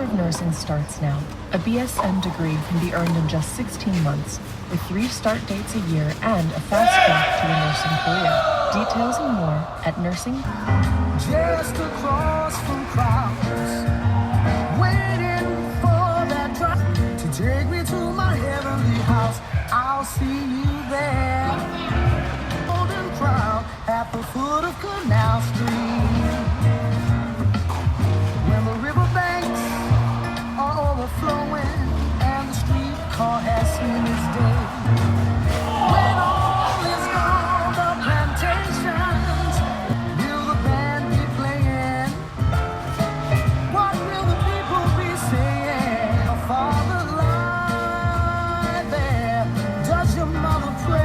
of nursing starts now. A BSN degree can be earned in just 16 months, with 3 start dates a year and a fast track to a nursing career. Details and more at nursing. Just across from crowds, waiting for that truck to take me to my heavenly house. I'll see you there. Golden crowd at the foot of Canal Street. When the riverbanks are overflowing and the streetcar has seen its day. When all is gone, the plantations, will the band be playing? What will the people be saying? A father lie there, does your mother pray?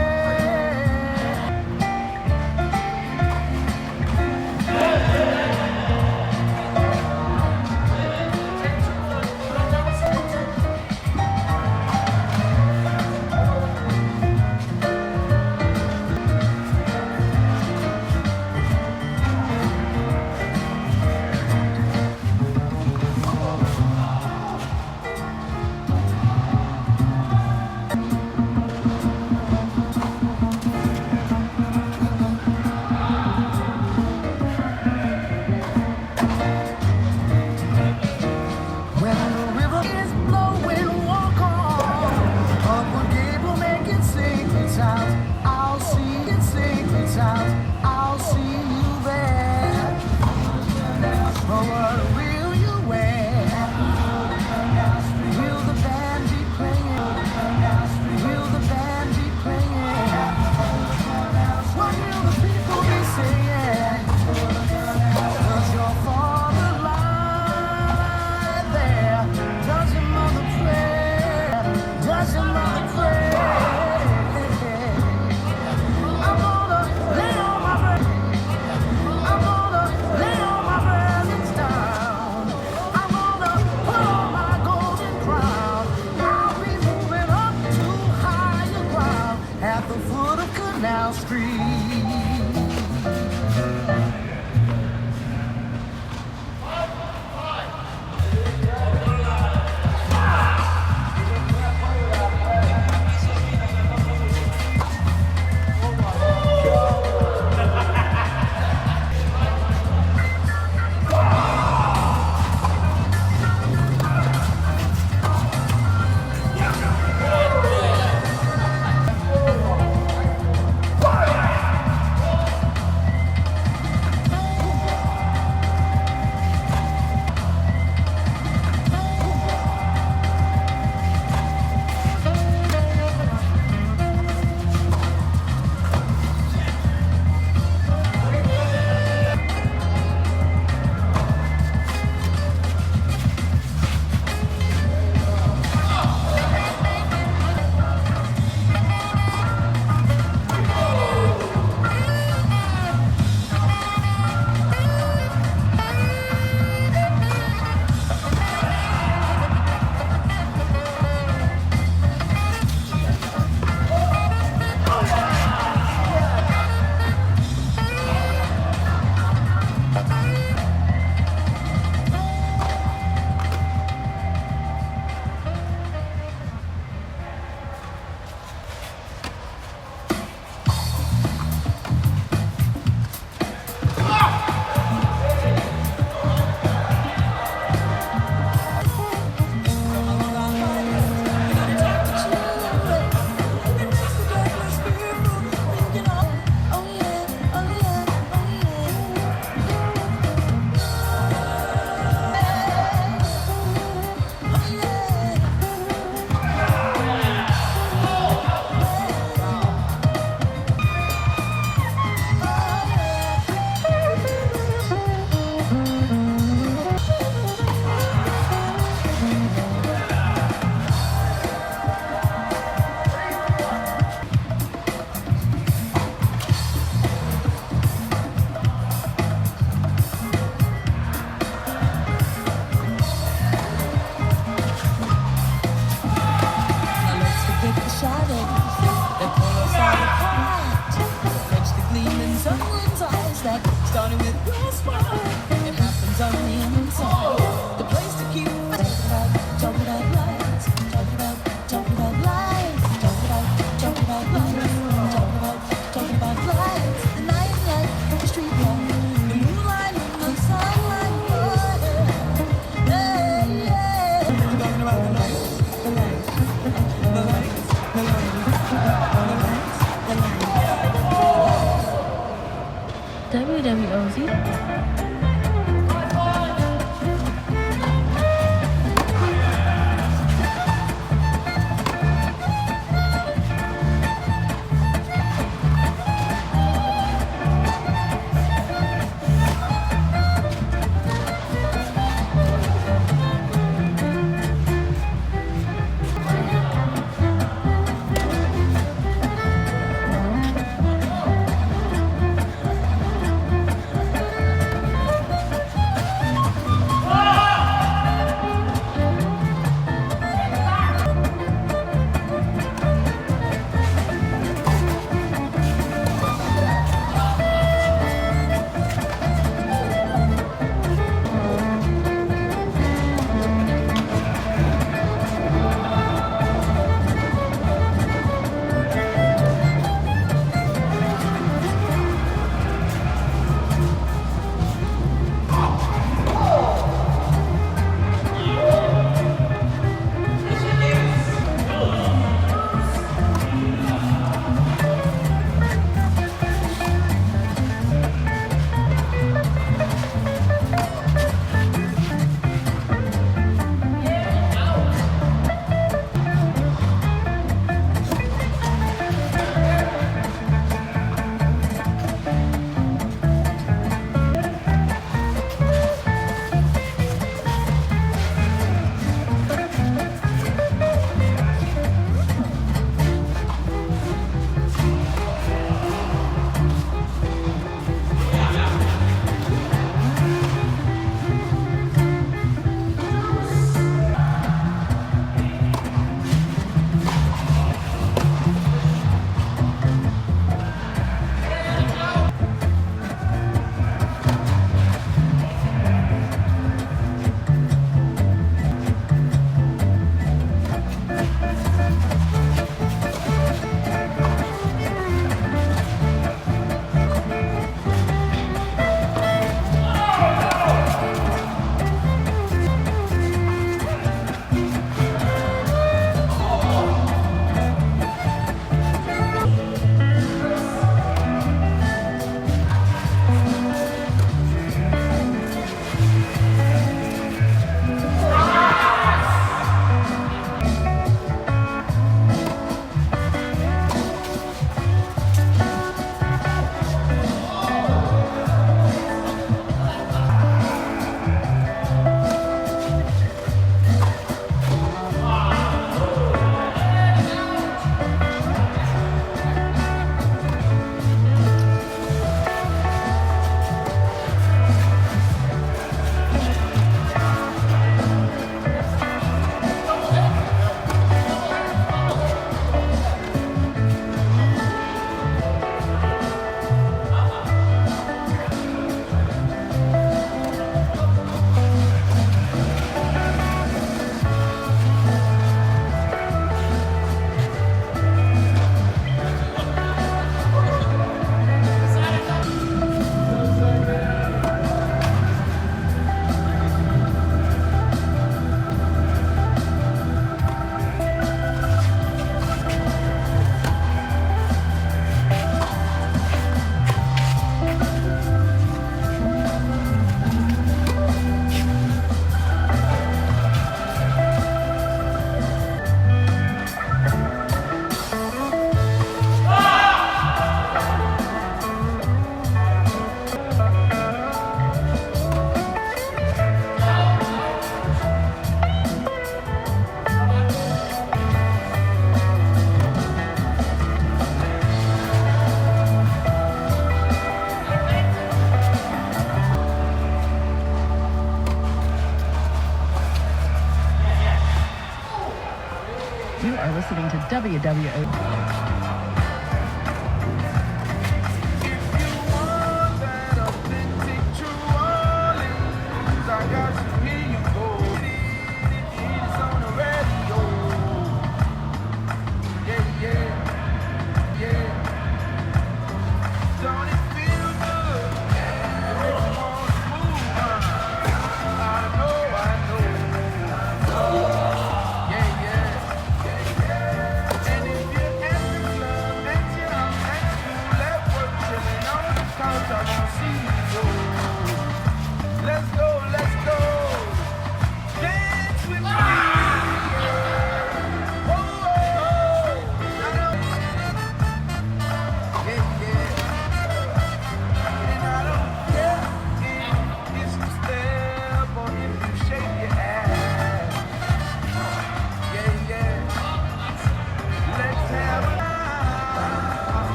You are listening to WWO.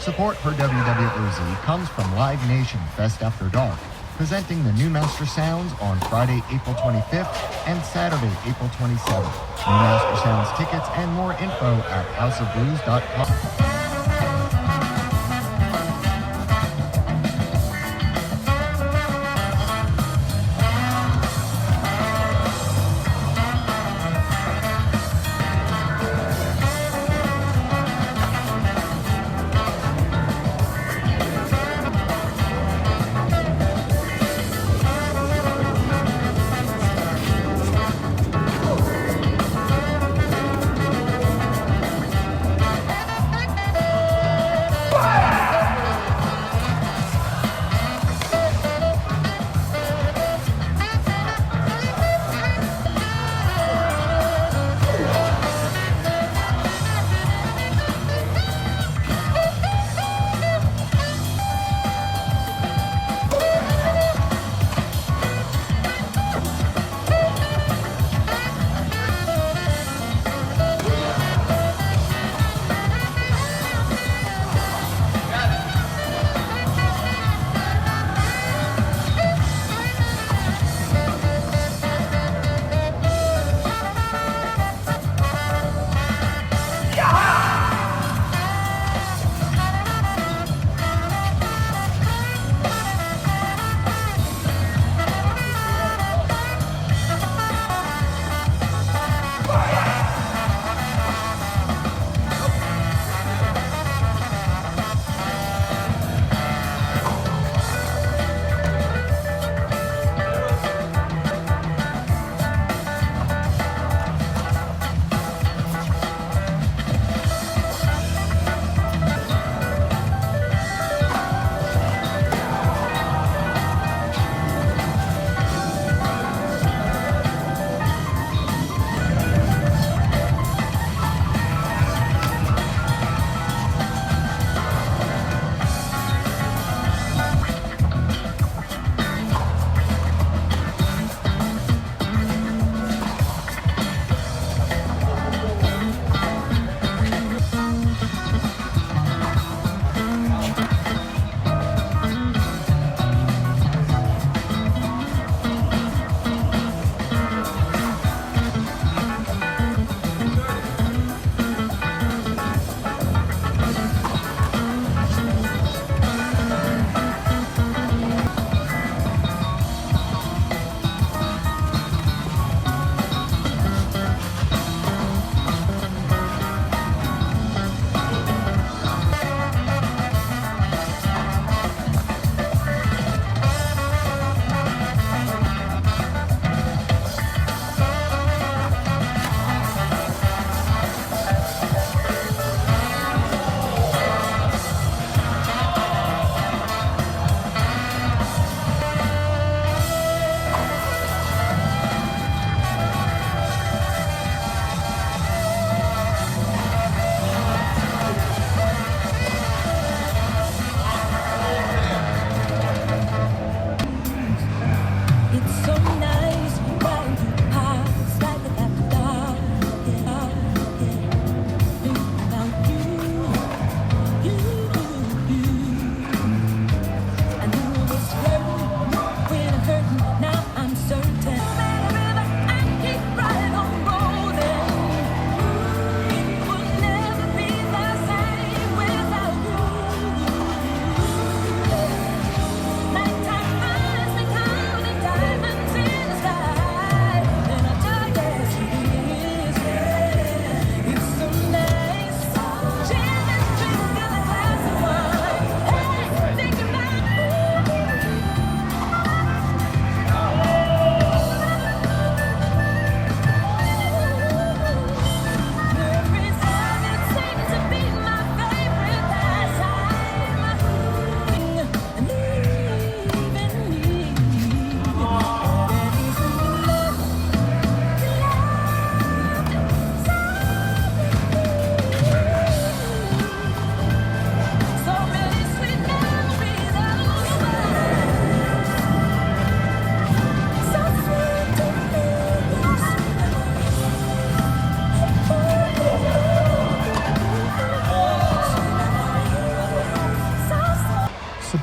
Support for WWOZ comes from Live Nation Fest After Dark, presenting the New Master Sounds on Friday, April 25th and Saturday, April 27th. New Master Sounds tickets and more info at houseofblues.com.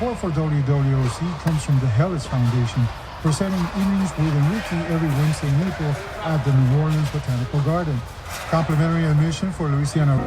Support for WWOC comes from the Hellis Foundation, presenting evenings with Enrique every Wednesday in April at the New Orleans Botanical Garden. Complimentary admission for Louisiana.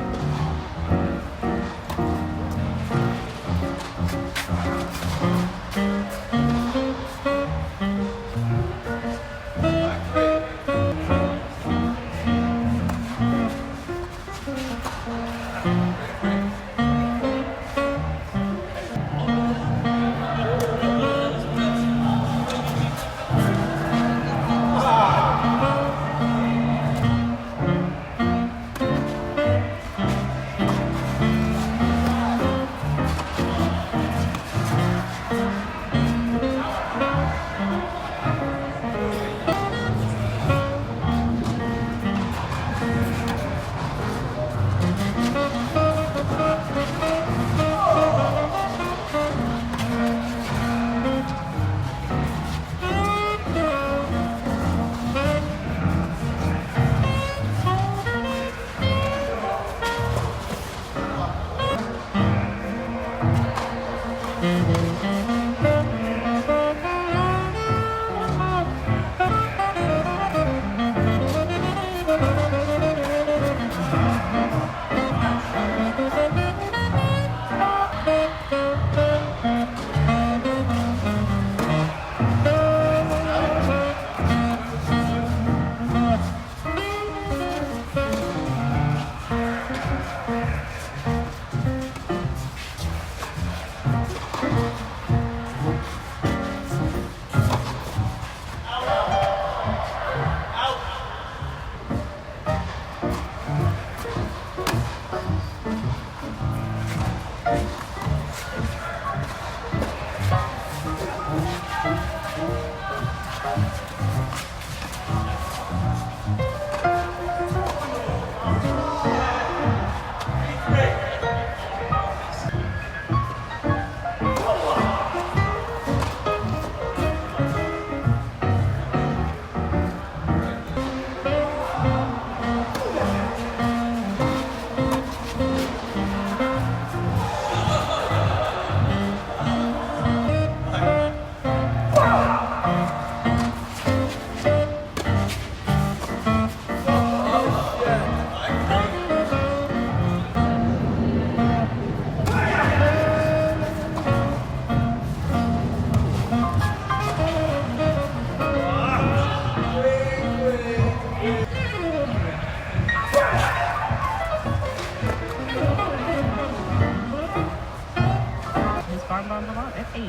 At 8.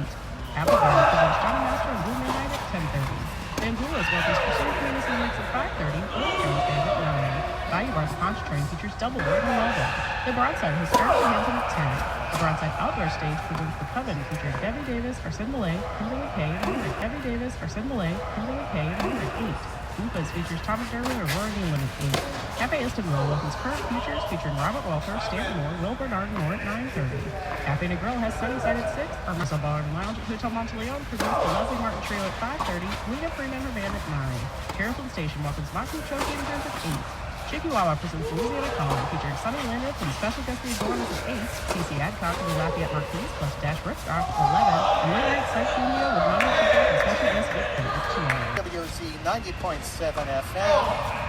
Applegarden presents Johnny Master and Blue Midnight at 10:30. Van Blua's welcomes Pursuit of Fantasy Nights at 5:30. Old Jones Band at 9. Bayou Bar's Conch Train features Double Bird and Melville. The Broadside has started to Hampton at 10. The Broadside Outdoor Stage presents The Coven featuring Debbie Davis, Arsene Millay, Kimberly McKay, and Henrik. Debbie Davis, Arsene Millay, Kimberly McKay, and Henrik. 8. Upas features Thomas Derwin and Aurora Newland at 8. Cafe Istanbul welcomes Current Futures featuring Robert Walter, Stanton Moore, Will Bernard, and more at 9:30. Cafe Negril has Sunnyside at 6. Hermosa Bar and Lounge at Hotel Monteleone presents the Leslie Martin Trio at 5:30. Lena Freeman and her band at 9. Carrollton Station welcomes Maku Choki and Friends at 8. Chihuahua presents Louisiana Calling featuring Sonny Landreth and special guest performers at 8. TC Adcock and the Lafayette Marquise plus Dash Ripscroft at 11. And Late Night Sight Studio with Mama Chico and special guest at 2. WOZ 90.7 FM,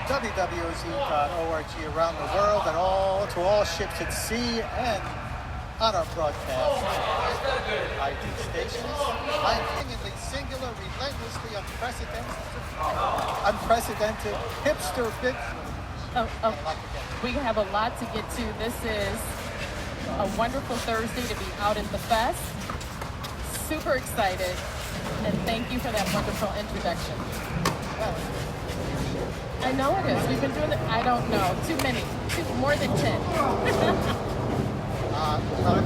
WWOZ.org around the world, and to all ships at sea and on our broadcast ID stations. Unconveniently singular, relentlessly unprecedented hipster big. We have a lot to get to. This is a wonderful Thursday to be out at the fest. Super excited, and thank you for that wonderful introduction. I know it is. We've been doing it, I don't know, too many, more than 10.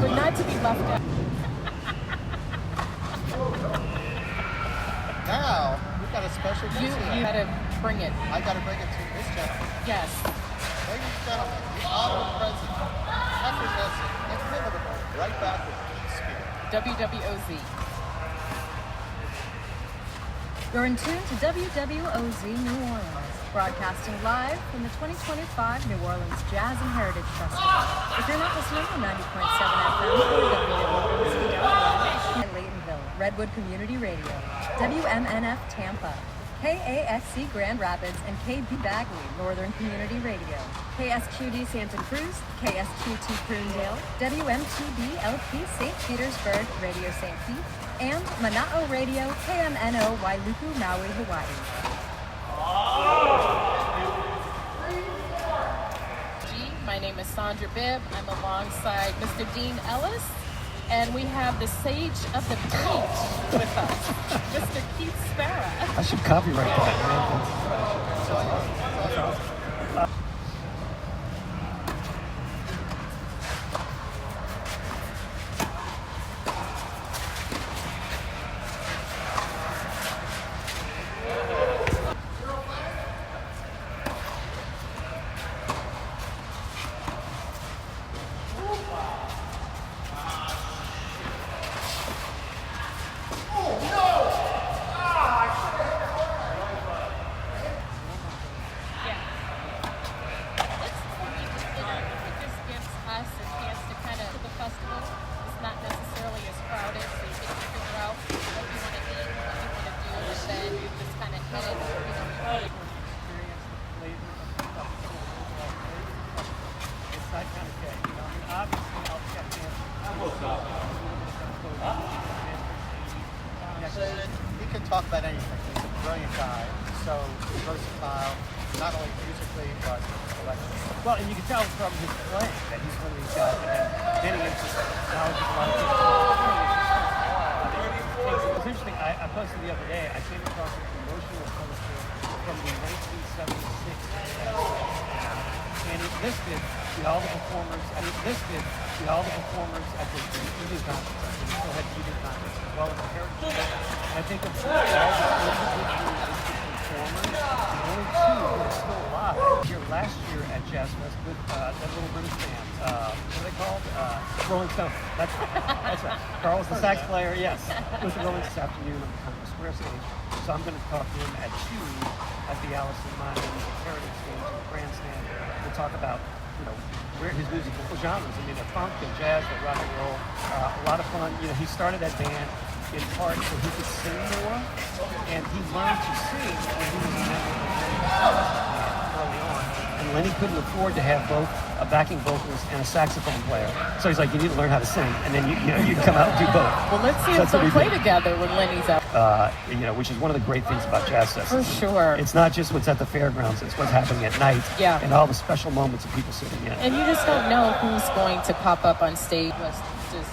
But not to be left out. Now, we've got a special guest here. You gotta bring it. I gotta bring it to this gentleman. Yes. Ladies and gentlemen, the honored president, effervescent, inimitable, right back with Dean Spear. WWOZ. You're in tune to WWOZ New Orleans, broadcasting live from the 2025 New Orleans Jazz and Heritage Festival. If you're not listening on 90.7 FM or WWOZ.org, Redwood Community Radio, WMNF Tampa, KAXC Grand Rapids, and KB Bagley, Northern Community Radio, KSQD Santa Cruz, KSQT Croondale, WMTB LP St. Petersburg, Radio St. Pete, and Mana'o Radio, KMNO Wailuku, Maui, Hawaii. My name is Sandra Bibb. I'm alongside Mr. Dean Ellis, and we have the sage of the beach with us, Mr. Keith Sparrow. I should copyright that, man. He can talk about anything. He's a brilliant guy. So versatile, not only musically, but intellectually. Well, and you can tell from his playing that he's one of these guys that has many interests, knowledge of a lot of people. It's interesting, I posted the other day, I came across a promotional poster from the 1976 and it listed all the performers, at the evening concerts. We still had evening concerts as well as the heritage. And I think of all the individual performers, the only two who are still alive here last year at Jazz Fest with that little British band. What are they called? Rolling Stone. That's right. Carl was the sax player, yes. With the Rolling this afternoon on the Congress Square stage. So I'm going to talk to him at 2 at the Allison Lyman Heritage stage in the grandstand. We'll talk about, where his musical genres. I mean, the funk, the jazz, the rock and roll. A lot of fun. He started that band in part so he could sing more, and he learned to sing when he was a member of the early on. And Lenny couldn't afford to have both a backing vocalist and a saxophone player. So he's like, you need to learn how to sing, and then you come out and do both. Well, let's see if they'll play together when Lenny's out. Which is one of the great things about Jazz Fest. For sure. It's not just what's at the fairgrounds, it's what's happening at night. Yeah. And all the special moments of people sitting in. And you just don't know who's going to pop up on stage. It's just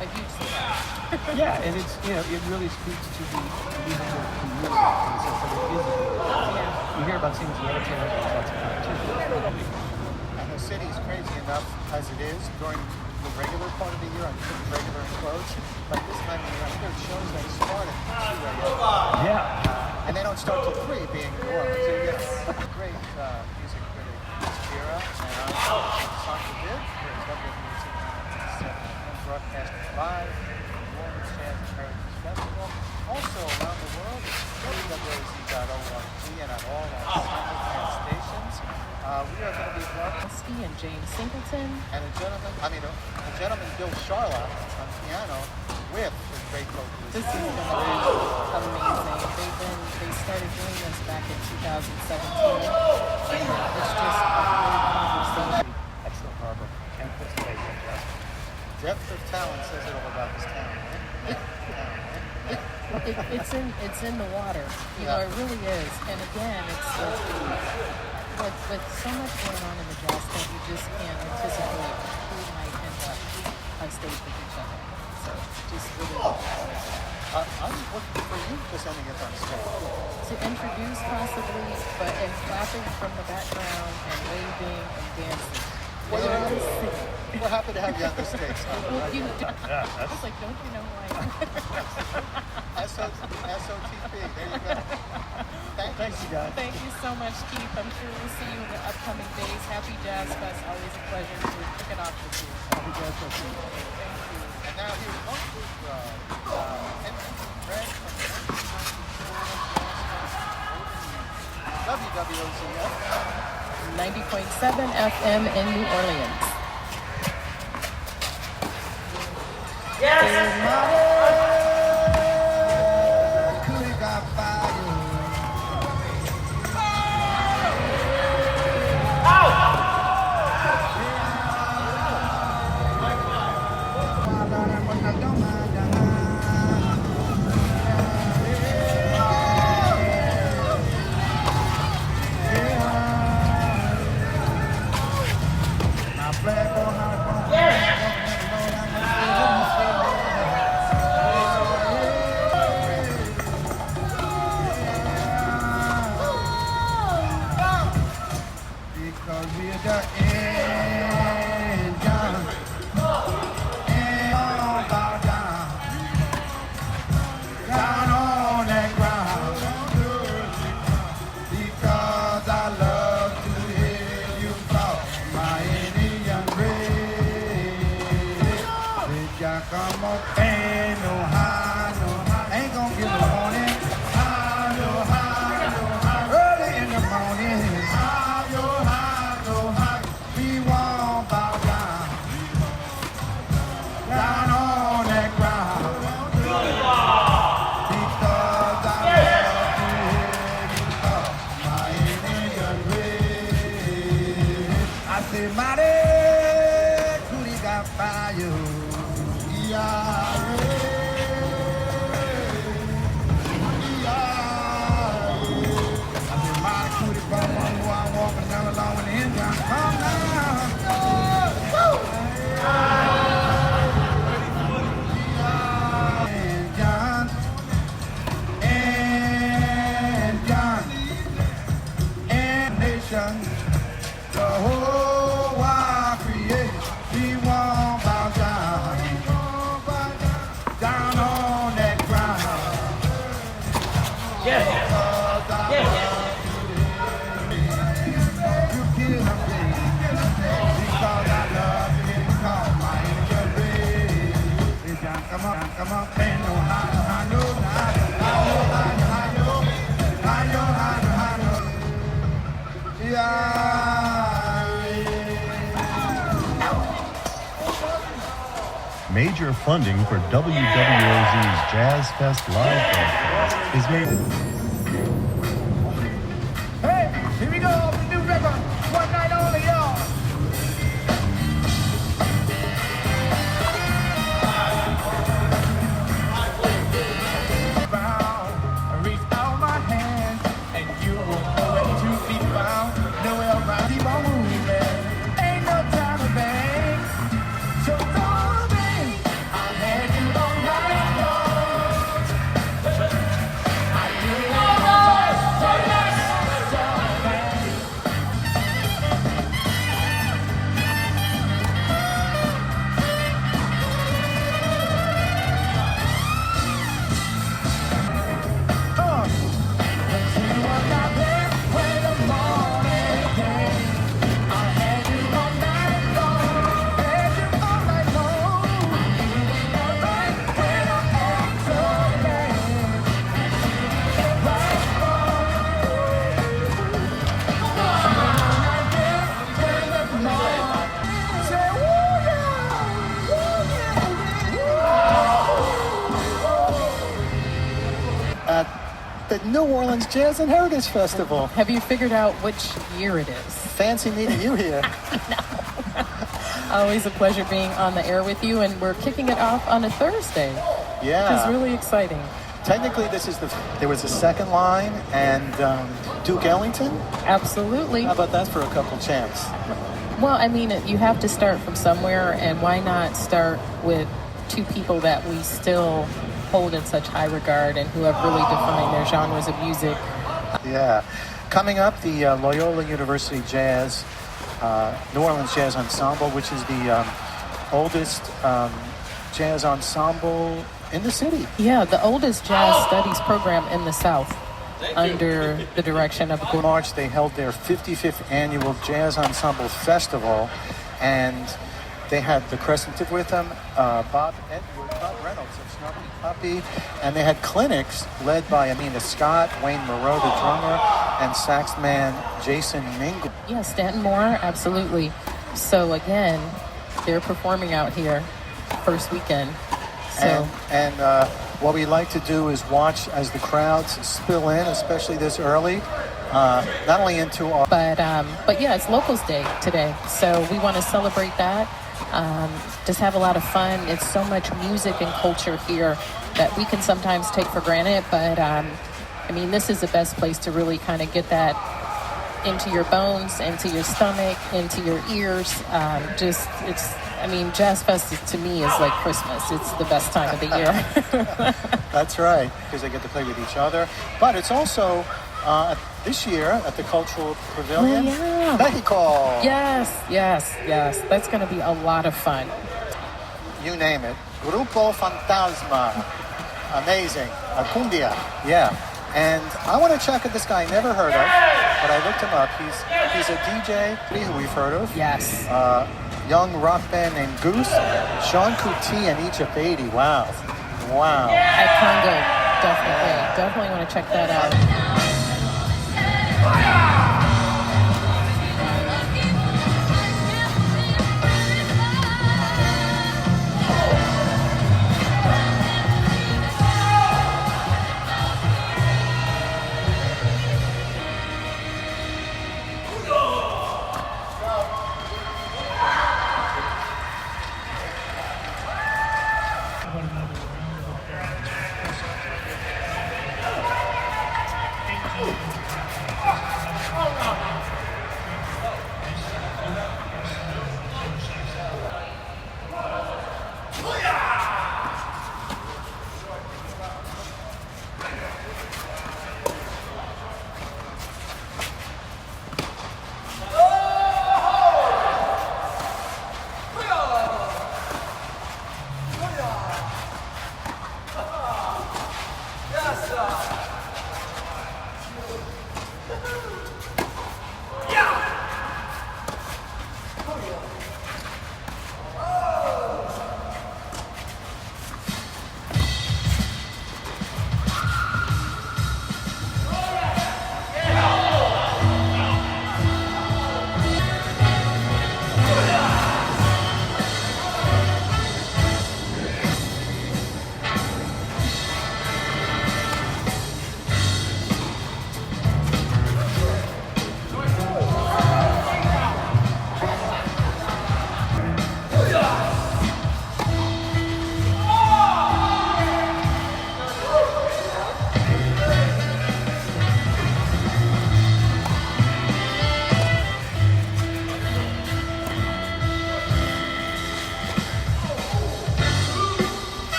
a huge surprise. Yeah, and it's, it really speaks to the musical community in the sense that it is a community. Yeah. You hear about things in other territories, lots of competition. And the city is crazy enough as it is during the regular part of the year on regular enclosed. But this time of year, I've heard shows that start at 2 a.m. Yeah. And they don't start till 3, being New Orleans. So you get great music critic, Spira, and I'm Sandra Bibb. Here at WMNF broadcasting live from the New Orleans Jazz and Heritage Festival. Also around the world, www.oz.org and on all our simulcast stations. We are going to be Ski and James Singleton. and a gentleman, Bill Charla, on piano with the great vocalist. This is going to be amazing. They started doing this back in 2017. And it's just a great conversation. Excellent harbor. And of course, today, Depth of talent says it all about this town. It's in the water. It really is. And again, it's with so much going on in the jazz scene, you just can't anticipate who might end up on stage with each other. So just really I'm looking for you presenting it on stage. to introduce possibly, but and clapping from the background and waving and dancing. We're happy to have you on the stage. Well, you, Yeah, I was like, don't you know who I am? SOTP, there you go. Thanks, you guys. Thank you so much, Keith. I'm sure we'll see you in the upcoming days. Happy Jazz Fest. Always a pleasure to kick it off with you. Happy Jazz Fest. Thank you. And now here's one group, Red from WWOZF. 90.7 FM in New Orleans. Yes! Because we're the end done. And all bow down. Down on that ground. Because I love to hear you call my Indian bread. Did ya come up? Ain't no high, no high. Ain't gonna give no morning. High, no high, no high. Early in the morning. High, no high, no high. We won't bow down. Down on that ground. Because I love to hear you call my Indian bread. I say, mighty cootie got fire. I'm walking down along with the engine. Come down. And John, and nation, the whole wide creation, we won't bow down, down on that ground. Yeah. You kill them, baby, because I love to hear you call my Indian breed. Hey, John, come on, ain't no high, no high, Major funding for WWOZ's Jazz Fest live broadcast is made. Hey, here we go, the new record, one night only, y'all. Reach out my hand, and you will know it to be found. No else, keep on moving. Ain't no time to bang. So don't bang. I had you on my nose. I did it on my At the New Orleans Jazz and Heritage Festival. Have you figured out which year it is? Fancy meeting you here. Always a pleasure being on the air with you, and we're kicking it off on a Thursday, which Yeah. is really exciting. Technically, there was a second line and Duke Ellington. Absolutely. How about that for a couple champs? Well, I mean, you have to start from somewhere, and why not start with two people that we still hold in such high regard and who have really defined their genres of music. Yeah. Coming up, the Loyola University Jazz, New Orleans Jazz Ensemble, which is the oldest jazz ensemble in the city. Yeah, the oldest jazz studies program in the South under the direction of In March, they held their 55th annual Jazz Ensemble Festival, and they had the Crescentive with them, Bob Reynolds of Snarky Puppy, and they had clinics led by Amina Scott, Wayne Moreau, the drummer, and sax man Jason Mingle. Yeah, Stanton Moore, absolutely. So again, they're performing out here first weekend. So And what we like to do is watch as the crowds spill in, especially this early, not only into our... but yeah, it's Locals Day today, so we want to celebrate that. Just have a lot of fun. It's so much music and culture here that we can sometimes take for granted, but I mean, this is the best place to really kind of get that into your bones, into your stomach, into your ears. Jazz Fest to me is like Christmas. It's the best time of the year. That's right, because they get to play with each other. But it's also this year at the Cultural Pavilion, Mexico. Yes. That's going to be a lot of fun. You name it. Grupo Fantasma. Amazing. Cumbia. Yeah. And I want to check out this guy I never heard of, but I looked him up. He's a DJ who we've heard of. Yes. Young rock band named Goose. Sean Kuti and Egypt 80. Wow. At Congo, definitely want to check that out.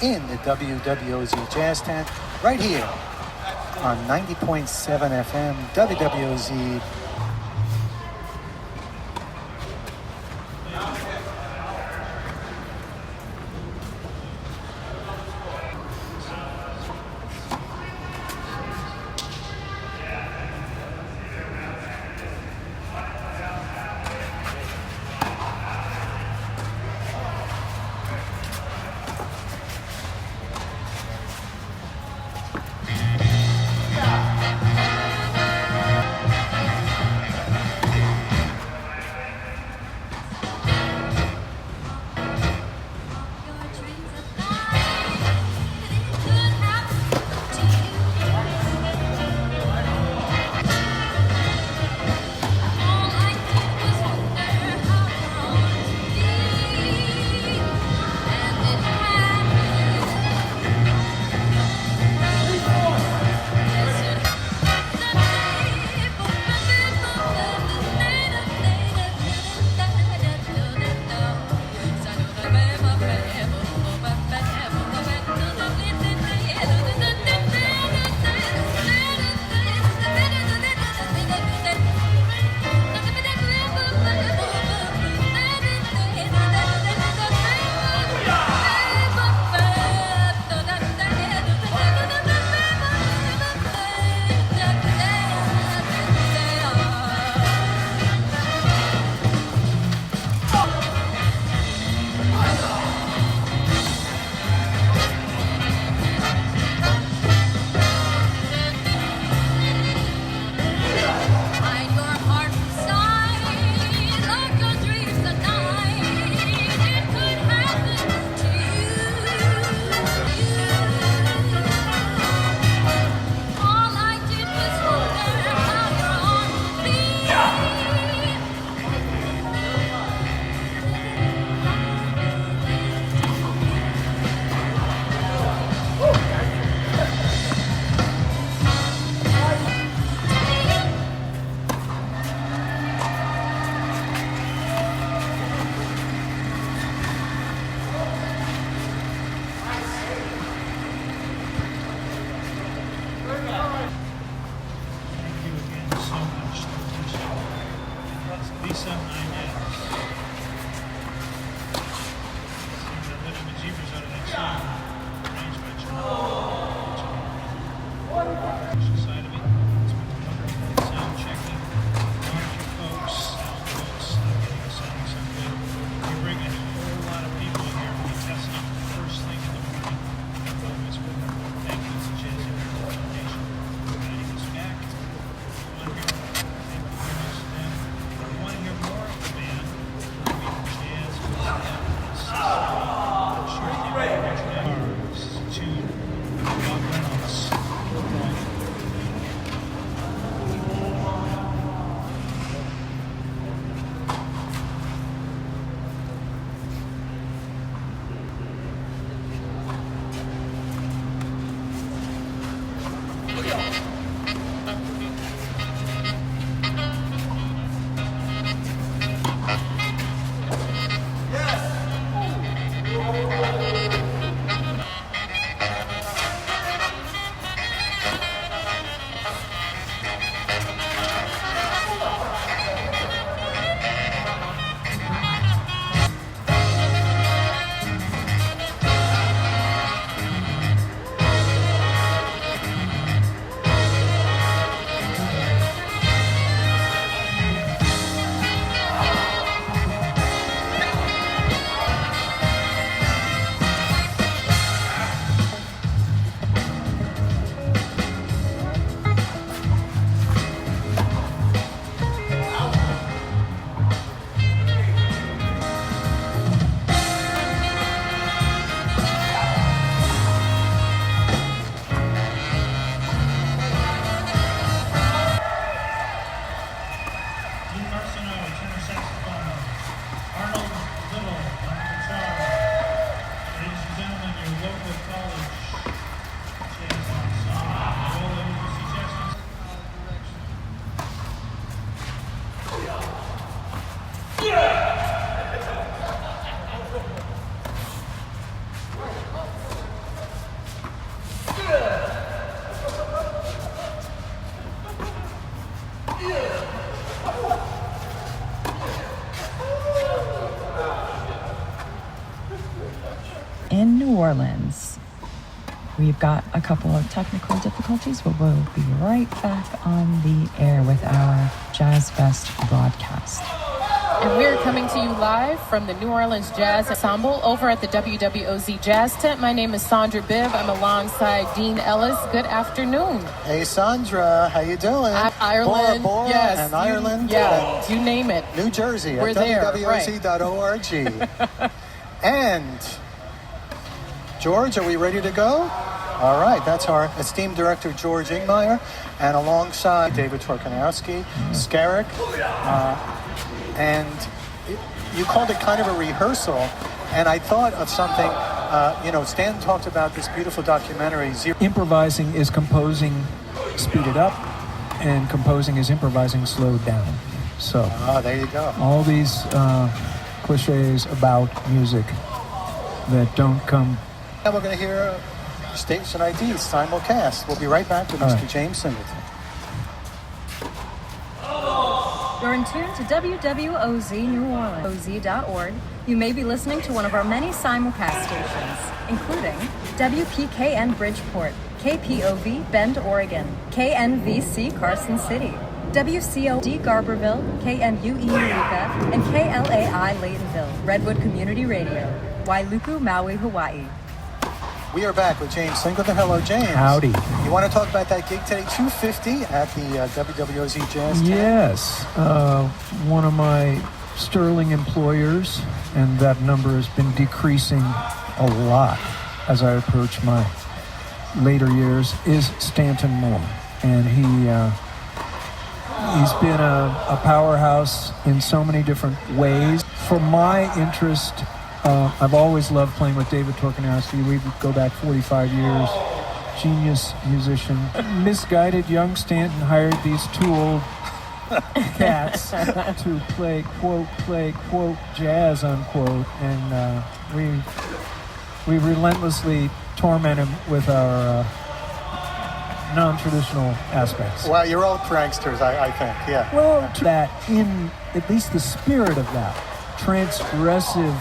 in the WWOZ Jazz Tent right here on 90.7 FM WWOZ. Orleans. We've got a couple of technical difficulties, but we'll be right back on the air with our Jazz Fest broadcast. And we're coming to you live from the New Orleans Jazz Ensemble over at the WWOZ Jazz Tent. My name is Sandra Bibb. I'm alongside Dean Ellis. Good afternoon. Hey, Sandra, how you doing? Ireland, Bora Bora yes. and Ireland. Yeah, you name it. New Jersey We're at there, WWOZ.org. And George, are we ready to go? All right, that's our esteemed director, George Ingmeyer, and alongside David Torkanowski, Skerrick, and you called it kind of a rehearsal, and I thought of something, Stan talked about this beautiful documentary, Zero. Improvising is composing speeded up, and composing is improvising slowed down. So There you go. all these cliches about music that don't come. Now we're going to hear Station ID simulcast. We'll be right back with All Mr. right. James Singleton. You're in tune to WWOZ New Orleans, OZ.org. You may be listening to one of our many simulcast stations, including WPKN Bridgeport, KPOV Bend, Oregon, KNVC Carson City, WCOD Garberville, KMUE Eureka, and KLAI Laytonville, Redwood Community Radio, Wailuku, Maui, Hawaii. We are back with James Singleton. Hello, James. Howdy. You want to talk about that gig today, 250 at the WWOZ Jazz Tent? Yes, one of my sterling employers, and that number has been decreasing a lot as I approach my later years, is Stanton Moore. And he's been a powerhouse in so many different ways. For my interest, I've always loved playing with David Torkanowski. We go back 45 years. Genius musician. Misguided young Stanton hired these two old cats to play quote jazz unquote, and we relentlessly torment him with our non-traditional aspects. Well, you're all pranksters, I think, yeah. Well, that in at least the spirit of that transgressive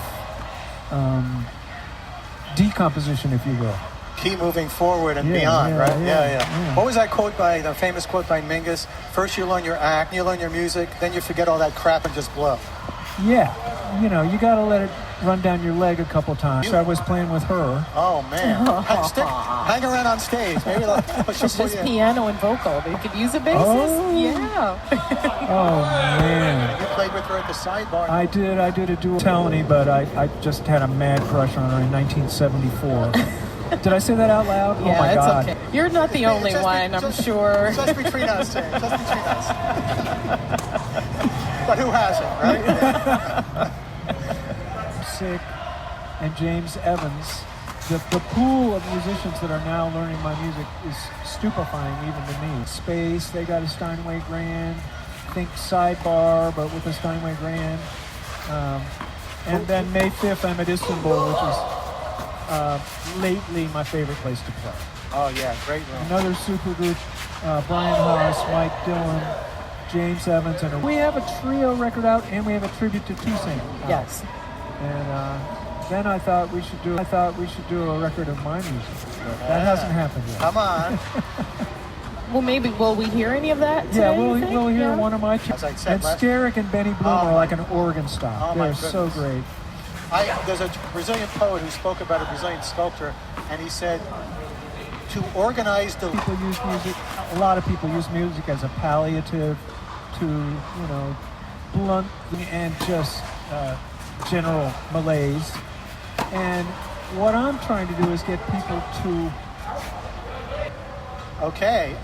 decomposition, if you will. Keep moving forward and Yeah, beyond, yeah, right? yeah. What was that quote the famous quote by Mingus? First you learn your act, you learn your music, then you forget all that crap and just blow. Yeah, you got to let it run down your leg a couple times. I was playing with her. Oh, man. Hang around on stage. Maybe she'll It's pull just you in. piano and vocal. They could use a bassist. Oh. Yeah. Oh, man. You played with her at the sidebar. I did a duo with Telany, but I just had a mad crush on her in 1974. Did I say that out loud? Yeah, oh, my it's God. okay. You're not the only one, I'm sure. Just between us, James. Just between us. But who hasn't, right? Sick and James Evans. The pool of musicians that are now learning my music is stupefying even to me. Space, they got a Steinway Grand. Think Sidebar, but with a Steinway Grand. And then May 5th, I'm at Istanbul, which is lately my favorite place to play. Oh, yeah, great room. Another super group, Brian Haas, Mike Dillon, James Evans, and we have a trio record out, and we have a tribute to Toussaint out. Yes. And then I thought we should do a record of my music. But that hasn't happened yet. Come on. Well, maybe will we hear any of that today? Yeah, you think? we'll hear Yeah. one of my As I said and last- Skerrick and Benny Bloom are like an organ style. Oh, my They're so goodness. great. There's a Brazilian poet who spoke about a Brazilian sculptor, and he said, to organize the... People use music. A lot of people use music as a palliative to, blunt and just general malaise. And what I'm trying to do is get people to... Okay,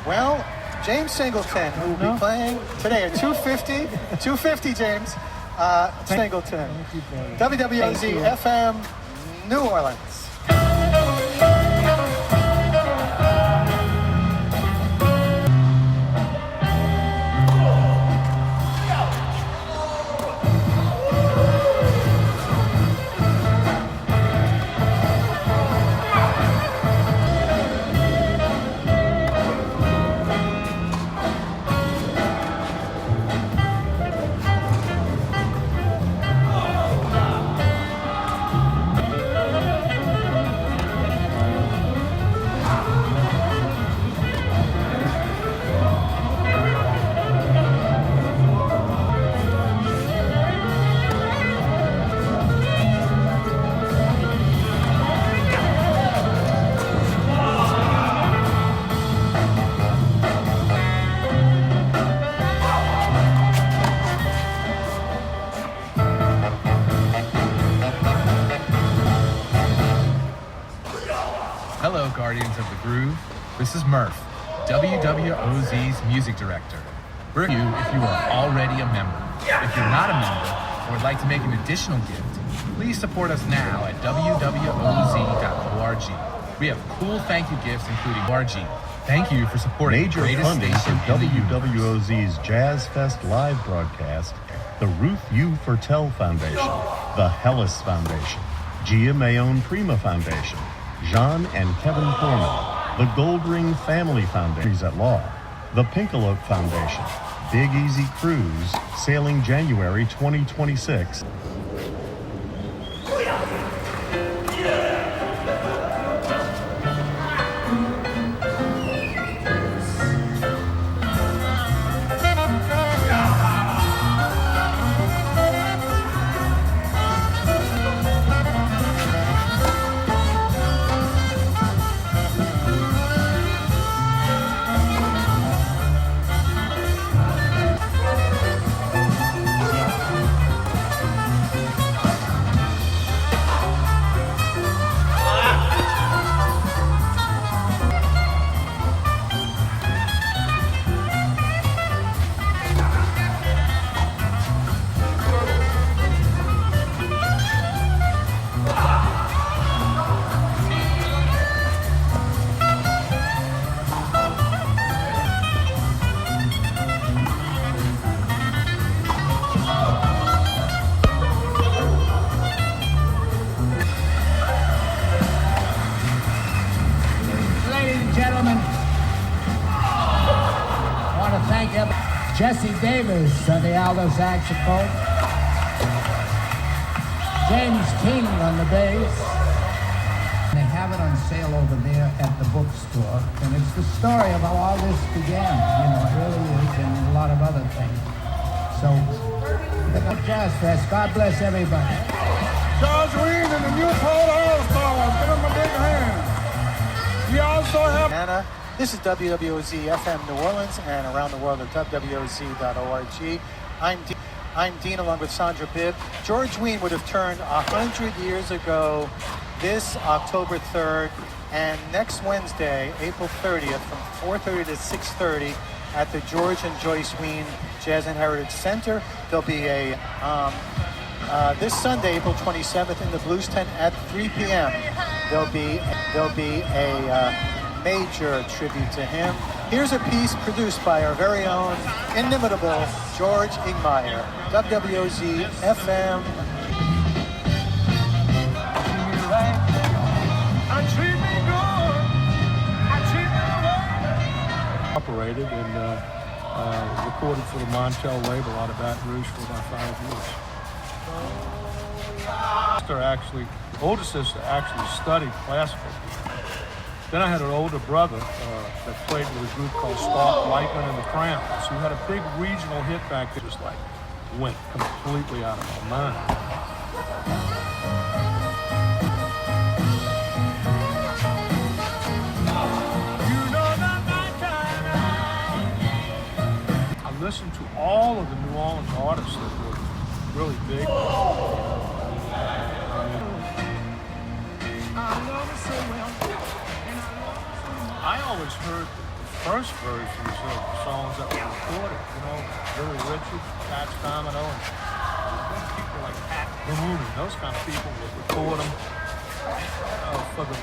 well, James Singleton, who will be playing today at 250. 250, James. Singleton. Thank you, Pedro. WWOZ Thank you. FM, New Orleans. groove. This is Murph, WWOZ's music director. For you, if you are already a member. If you're not a member or would like to make an additional gift, please support us now at www.oz.org. We have cool thank you gifts, including RG. Thank you for supporting Major the greatest funding station for in the universe. WWOZ's Jazz Fest live broadcast, the Ruth U. Fertel Foundation, the Hellis Foundation, Gia Mayone Prima Foundation, Jean and Kevin Foreman, the Goldring Family Foundation at Law, the Pinkalope Foundation, Big Easy Cruise, sailing January 2026. Jesse Davis on the alto saxophone, James King on the bass. They have it on sale over there at the bookstore, and it's the story of how all this began. You know, it really is, and a lot of other things. So, the Jazz Fest, God bless everybody. George Wein and the Newport All-Stars, give them a big hand. We also have... Anna. This is WWOZ FM New Orleans and around the world at WWOZ.org. I'm Dean along with Sandra Bibb. George Wein would have turned 100 years ago this October 3rd, and next Wednesday, April 30th, from 4:30 to 6:30 at the George and Joyce Wein Jazz and Heritage Center. There'll be a this Sunday, April 27th, in the Blues Tent at 3 p.m. There'll be a major tribute to him. Here's a piece produced by our very own inimitable George Ingmeyer, WWOZ FM. Operated and recorded for the Montel label out of Baton Rouge for about 5 years. Older sister actually studied classical. Then I had an older brother that played with a group called Stark Lightman and the Crowns, who had a big regional hit back there, just like went completely out of my mind. I listened to all of the New Orleans artists that were really big. I always heard the first versions of the songs that were recorded, you know, Billy Richard, Pat Domino, and people like Pat Boone, those kind of people would record them for the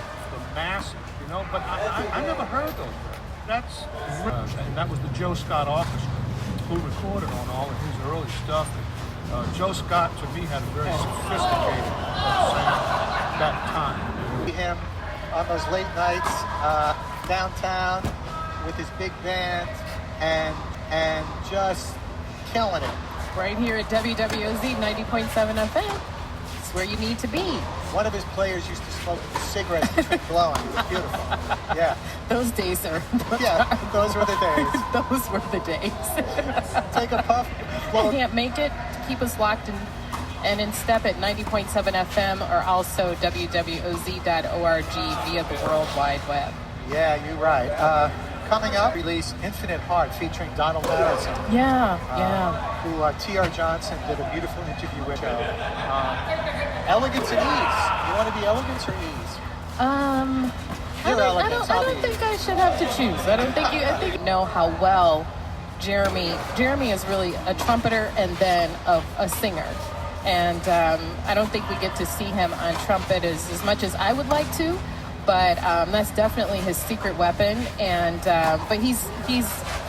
masses, you know, but I never heard those records. And that was the Joe Scott Orchestra who recorded on all of his early stuff. And, Joe Scott, to me, had a very sophisticated sound at that time. Him on those late nights downtown with his big band and just killing it. Right here at WWOZ 90.7 FM. It's where you need to be. One of his players used to smoke cigarettes between blowing. It was beautiful. Yeah. Those days are... those were the days. Those were the days. Take a puff. I can't make it. Keep us locked and in step at 90.7 FM or also WWOZ.org via the World Wide Web. Yeah, you're right. Coming up, release Infinite Heart featuring Donald Madison. Yeah. Who T.R. Johnson did a beautiful interview with. Elegance and ease. You want to be elegance or ease? Your elegance, I don't think I should have to choose. I don't think I think you know how well Jeremy is really a trumpeter and then a singer. And I don't think we get to see him on trumpet as much as I would like to, but that's definitely his secret weapon. And but he's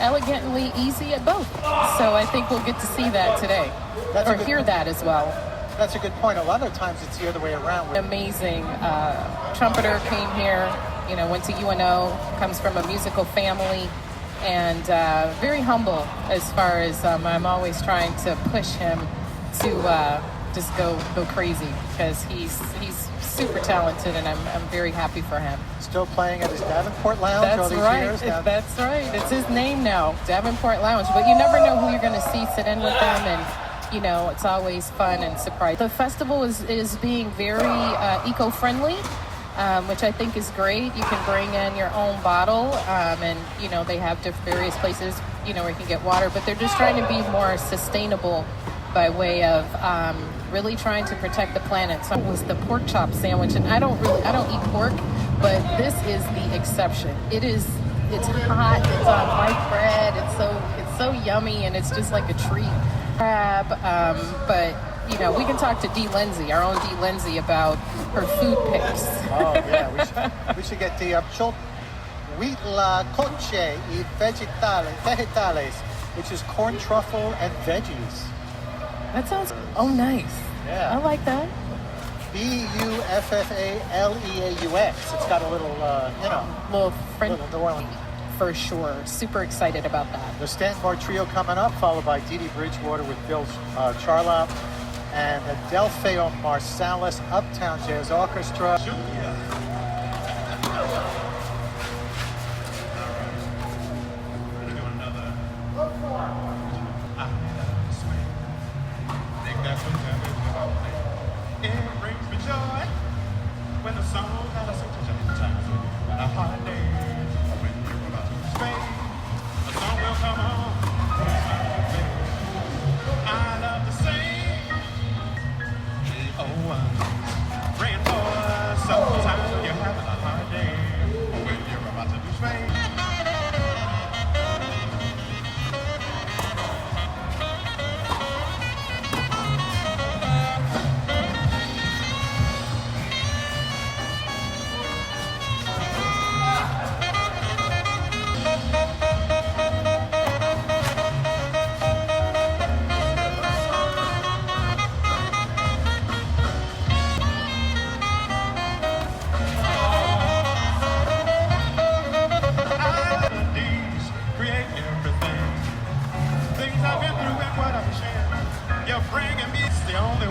elegantly easy at both. So I think we'll get to see that today, or hear that as well. That's a good point. A lot of times it's the other way around. Amazing trumpeter came here, went to UNO, comes from a musical family, and very humble as far as I'm always trying to push him to just go crazy because he's super talented, and I'm very happy for him. Still playing at his Davenport Lounge all these years? That's right. It's his name now, Davenport Lounge. But you never know who you're going to see sit in with them, and it's always fun and surprising. The festival is being very eco-friendly, which I think is great. You can bring in your own bottle, and they have various places where you can get water, but they're just trying to be more sustainable by way of really trying to protect the planet. So it was the pork chop sandwich, and I don't eat pork, but this is the exception. It's hot, it's on white bread, it's so yummy, and it's just like a treat. Crab, but we can talk to Dee Lindsay, our own Dee Lindsay, about her food picks. Oh yeah, we should get the wheat la coche y vegetales, which is corn, truffle, and veggies. That sounds nice. Yeah, I like that. Buffaleaux. It's got a little little French. New Orleans. For sure. Super excited about that. The Stanmore Trio coming up, followed by Dee Dee Bridgewater with Bill Charlap and the Delfeo Marsalis Uptown Jazz Orchestra. It brings me joy when the song that I sing to sometimes when a hard day. A song will come on. I love to sing. Praying for sometimes when you're having a hard day, when you're about to lose faith. You're bringing me, it's the only